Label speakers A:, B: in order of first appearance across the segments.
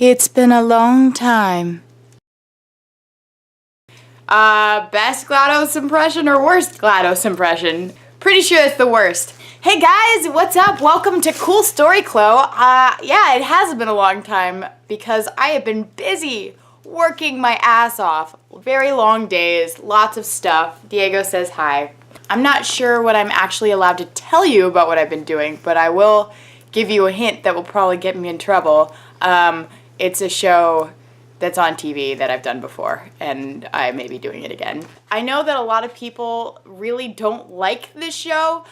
A: It's been a long time. Best GLaDOS impression or worst GLaDOS impression? Pretty sure it's the worst. Hey guys, what's up? Welcome to Cool Story Clo. Yeah, it has been a long time because I have been busy working my ass off. Very long days, lots of stuff. Diego says hi. I'm not sure what I'm actually allowed to tell you about what I've been doing, but I will give you a hint that will probably get me in trouble. It's a show that's on TV that I've done before, and I may be doing it again. I know that a lot of people really don't like this show,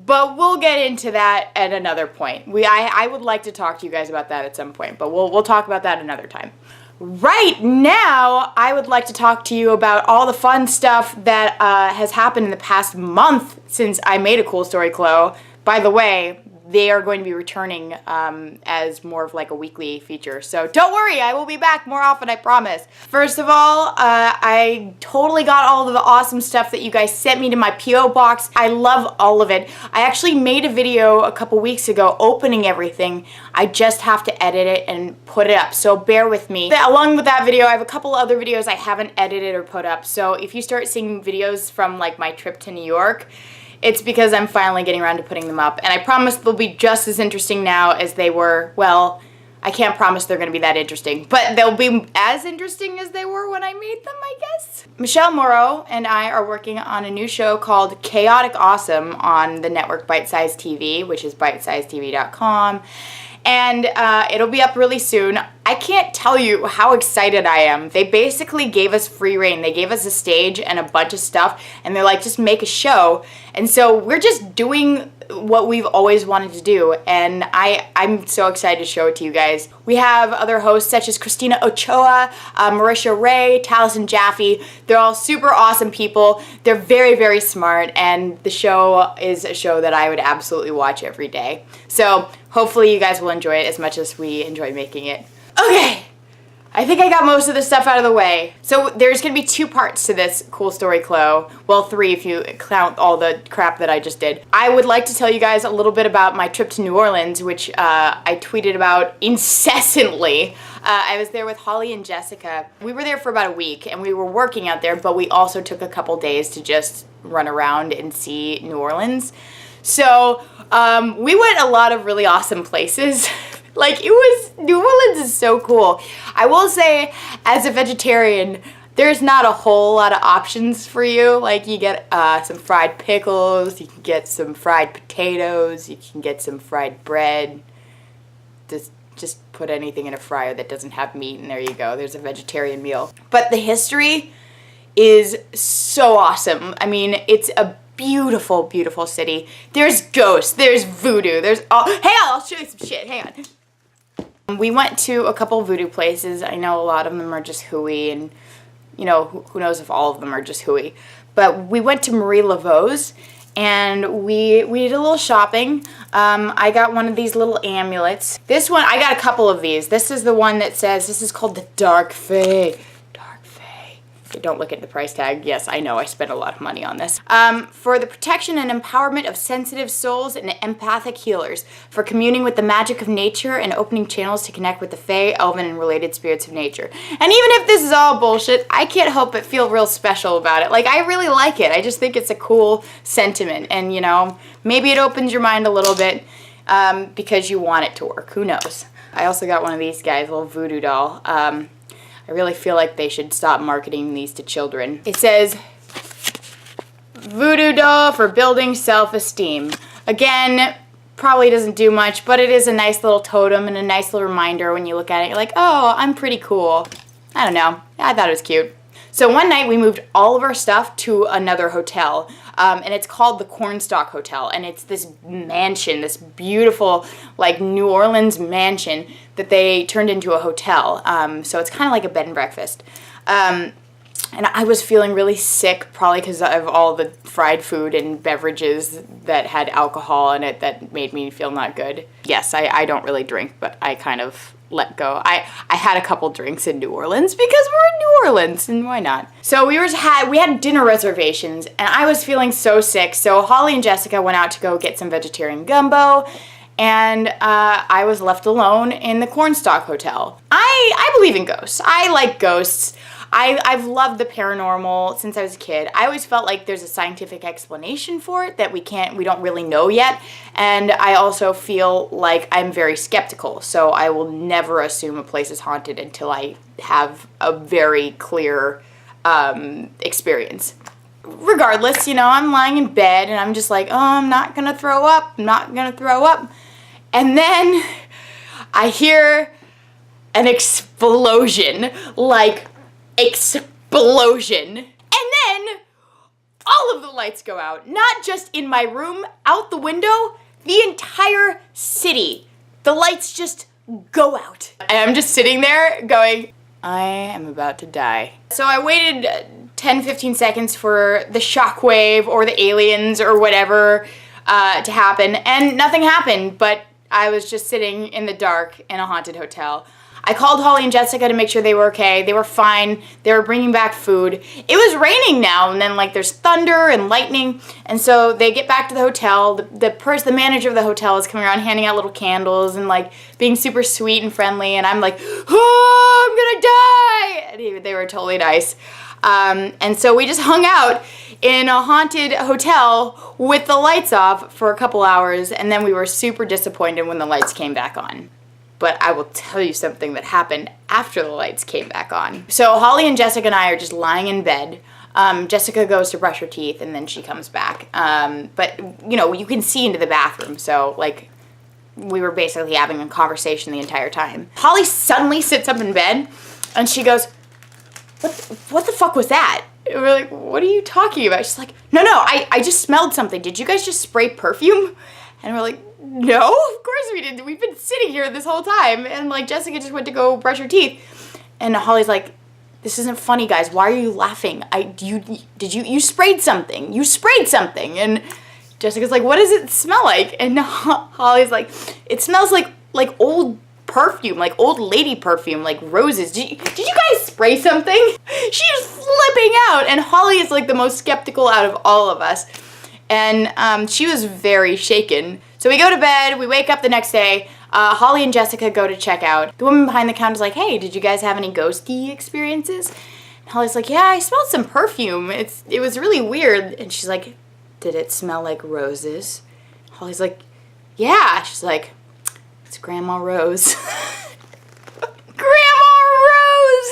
A: but we'll get into that at another point. I would like to talk to you guys about that at some point, but we'll talk about that another time. Right now, I would like to talk to you about all the fun stuff that has happened in the past month since I made a Cool Story Clo. By the way, they are going to be returning as more of like a weekly feature. So don't worry, I will be back more often, I promise. First of all, I totally got all of the awesome stuff that you guys sent me to my P.O. box. I love all of it. I actually made a video a couple weeks ago opening everything. I just have to edit it and put it up, so bear with me. Along with that video, I have a couple other videos I haven't edited or put up. So if you start seeing videos from like my trip to New York, it's because I'm finally getting around to putting them up. And I promise they'll be just as interesting now as they were. Well, I can't promise they're going to be that interesting, but they'll be as interesting as they were when I made them, I guess. Michelle Morrow and I are working on a new show called Chaotic Awesome on the network Bite Size TV, which is bitesizetv.com. And it'll be up really soon. I can't tell you how excited I am. They basically gave us free reign. They gave us a stage and a bunch of stuff, and they're like, just make a show. And so we're just doing what we've always wanted to do, and I'm so excited to show it to you guys. We have other hosts such as Christina Ochoa, Marisha Ray, Taliesin Jaffe. They're all super awesome people. They're very, very smart, and the show is a show that I would absolutely watch every day. So hopefully you guys will enjoy it as much as we enjoy making it. Okay, I think I got most of the stuff out of the way. So there's going to be 2 parts to this Cool Story Clo. Well, 3 if you count all the crap that I just did. I would like to tell you guys a little bit about my trip to New Orleans, which I tweeted about incessantly. I was there with Holly and Jessica. We were there for about a week, and we were working out there, but we also took a couple days to just run around and see New Orleans. So we went a lot of really awesome places. Like, New Orleans is so cool. I will say, as a vegetarian, there's not a whole lot of options for you. Like, you get some fried pickles, you can get some fried potatoes, you can get some fried bread. Just put anything in a fryer that doesn't have meat, and there you go. There's a vegetarian meal. But the history is so awesome. I mean, it's a beautiful, beautiful city. There's ghosts, there's voodoo, there's all... Hang on, I'll show you some shit, hang on. We went to a couple voodoo places. I know a lot of them are just hooey, and, you know, who knows if all of them are just hooey. But we went to Marie Laveau's, and we did a little shopping. I got one of these little amulets. This one, I got a couple of these. This is the one that says, this is called the Dark Fae. Don't look at the price tag. Yes, I know, I spent a lot of money on this. For the protection and empowerment of sensitive souls and empathic healers, for communing with the magic of nature and opening channels to connect with the Fae, Elven, and related spirits of nature. And even if this is all bullshit, I can't help but feel real special about it. Like, I really like it. I just think it's a cool sentiment, and, you know, maybe it opens your mind a little bit because you want it to work. Who knows? I also got one of these guys, a little voodoo doll. I really feel like they should stop marketing these to children. It says, voodoo doll for building self-esteem. Again, probably doesn't do much, but it is a nice little totem and a nice little reminder when you look at it. You're like, oh, I'm pretty cool. I don't know. I thought it was cute. So one night we moved all of our stuff to another hotel, and it's called the Cornstalk Hotel, and it's this mansion, this beautiful, like, New Orleans mansion that they turned into a hotel. So it's kind of like a bed and breakfast. And I was feeling really sick, probably because of all the fried food and beverages that had alcohol in it that made me feel not good. Yes, I don't really drink, but I kind of let go. I had a couple drinks in New Orleans because we're in New Orleans, and why not? So we had dinner reservations, and I was feeling so sick, so Holly and Jessica went out to go get some vegetarian gumbo, and I was left alone in the Cornstalk Hotel. I I believe in ghosts. I like ghosts. I've loved the paranormal since I was a kid. I always felt like there's a scientific explanation for it that we don't really know yet. And I also feel like I'm very skeptical, so I will never assume a place is haunted until I have a very clear experience. Regardless, I'm lying in bed and I'm just like, oh, I'm not gonna throw up, I'm not gonna throw up. And then I hear an explosion, like explosion. And then all of the lights go out, not just in my room, out the window, the entire city. The lights just go out. And I'm just sitting there going, I am about to die. So I waited 10-15 seconds for the shockwave or the aliens or whatever to happen, and nothing happened, but I was just sitting in the dark in a haunted hotel. I called Holly and Jessica to make sure they were okay. They were fine. They were bringing back food. It was raining now, and then there's thunder and lightning, and so they get back to the hotel. The manager of the hotel is coming around handing out little candles and being super sweet and friendly, and I'm like, oh, I'm gonna die! And they were totally nice. And so we just hung out in a haunted hotel with the lights off for a couple hours, and then we were super disappointed when the lights came back on. But I will tell you something that happened after the lights came back on. So Holly and Jessica and I are just lying in bed. Jessica goes to brush her teeth and then she comes back. But you can see into the bathroom, so we were basically having a conversation the entire time. Holly suddenly sits up in bed and she goes, what the fuck was that? And we're like, what are you talking about? She's like, no, I just smelled something. Did you guys just spray perfume? And we're like, no, of course we didn't. We've been sitting here this whole time. And Jessica just went to go brush her teeth. And Holly's like, this isn't funny, guys. Why are you laughing? You sprayed something. You sprayed something. And Jessica's like, what does it smell like? And Holly's like, it smells like old perfume, like old lady perfume, like roses. Did you guys spray something? She's flipping out. And Holly is the most skeptical out of all of us. And she was very shaken. So we go to bed, we wake up the next day, Holly and Jessica go to check out. The woman behind the counter is like, hey, did you guys have any ghosty experiences? And Holly's like, yeah, I smelled some perfume. It was really weird. And she's like, did it smell like roses? Holly's like, yeah. She's like, it's Grandma Rose. Grandma Rose!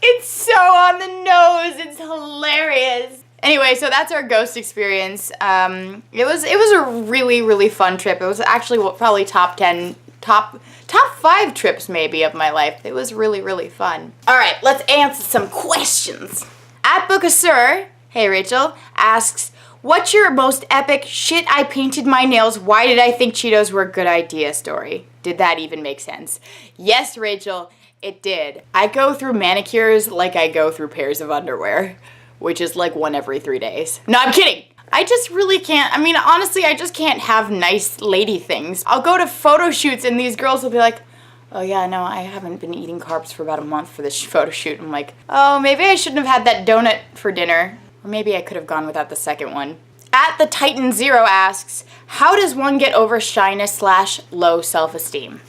A: It's so on the nose, it's hilarious. Anyway, so that's our ghost experience. It was a really, really fun trip. It was actually probably top 5 trips maybe of my life. It was really, really fun. All right, let's answer some questions. At Bookasur, hey Rachel, asks, what's your most epic shit I painted my nails, why did I think Cheetos were a good idea story? Did that even make sense? Yes, Rachel, it did. I go through manicures like I go through pairs of underwear, which is one every 3 days. No, I'm kidding. I just really can't. I mean, honestly, I just can't have nice lady things. I'll go to photo shoots and these girls will be like, oh yeah, no, I haven't been eating carbs for about a month for this photo shoot. I'm like, oh, maybe I shouldn't have had that donut for dinner. Or maybe I could have gone without the second one. At the Titan Zero asks, how does one get over shyness / low self-esteem?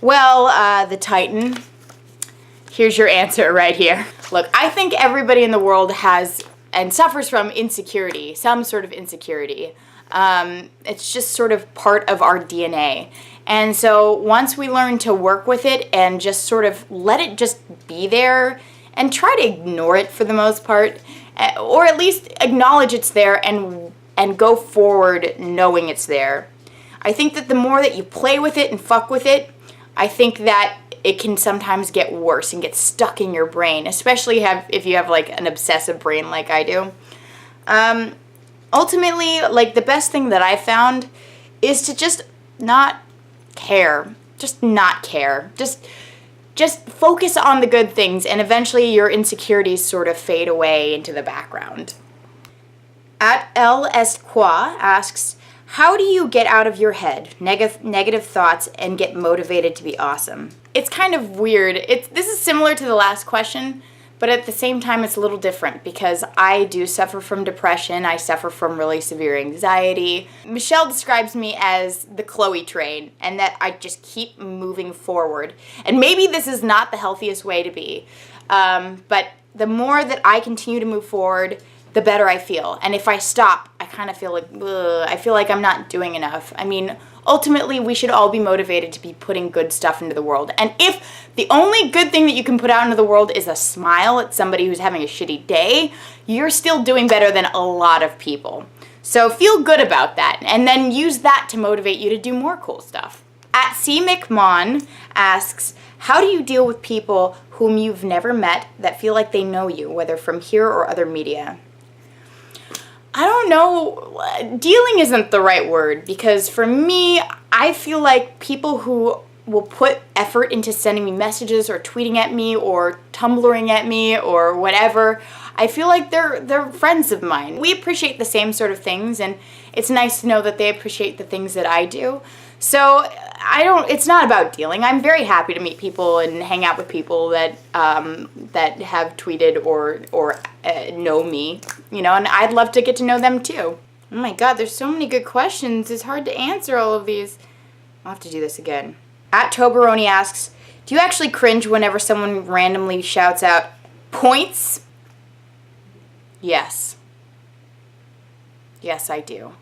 A: Well, the Titan, here's your answer right here. Look, I think everybody in the world has and suffers from insecurity, some sort of insecurity. It's just sort of part of our DNA. And so once we learn to work with it and just sort of let it just be there and try to ignore it for the most part, or at least acknowledge it's there and go forward knowing it's there. I think that the more that you play with it and fuck with it, I think that it can sometimes get worse and get stuck in your brain, especially if you have an obsessive brain like I do. Ultimately, the best thing that I found is to just not care. Just not care. Just focus on the good things, and eventually your insecurities sort of fade away into the background. At L. Esqua asks, how do you get out of your head negative thoughts and get motivated to be awesome? It's kind of weird. This is similar to the last question, But at the same time, it's a little different because I do suffer from depression. I suffer from really severe anxiety. Michelle describes me as the Chloe train, and that I just keep moving forward. And maybe this is not the healthiest way to be, but the more that I continue to move forward, the better I feel. And if I stop, I kind of feel like, ugh, I feel like I'm not doing enough. I mean, ultimately, we should all be motivated to be putting good stuff into the world. And if the only good thing that you can put out into the world is a smile at somebody who's having a shitty day, you're still doing better than a lot of people. So feel good about that, and then use that to motivate you to do more cool stuff. At C. McMahon asks, how do you deal with people whom you've never met that feel like they know you, whether from here or other media? I don't know, dealing isn't the right word, because for me, I feel like people who will put effort into sending me messages or tweeting at me or Tumblring at me or whatever, I feel like they're friends of mine. We appreciate the same sort of things, and it's nice to know that they appreciate the things that I do. So it's not about dealing. I'm very happy to meet people and hang out with people that that have tweeted or know me, you know, and I'd love to get to know them too. Oh my God, there's so many good questions. It's hard to answer all of these. I'll have to do this again. At Toberoni asks, do you actually cringe whenever someone randomly shouts out points? Yes. Yes, I do.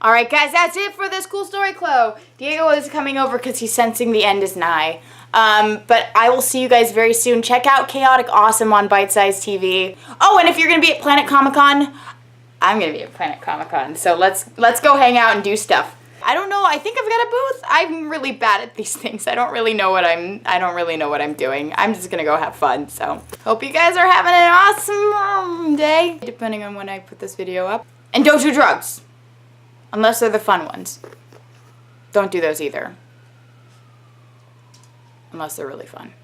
A: Alright guys, that's it for this cool story, Chloe. Diego is coming over because he's sensing the end is nigh. But I will see you guys very soon. Check out Chaotic Awesome on Bite Size TV. Oh, and if you're going to be at Planet Comic Con, I'm going to be at Planet Comic Con. So let's go hang out and do stuff. I don't know, I think I've got a booth. I'm really bad at these things. I don't really know what I'm doing. I'm just gonna go have fun, so. Hope you guys are having an awesome day, depending on when I put this video up. And don't do drugs. Unless they're the fun ones. Don't do those either. Unless they're really fun.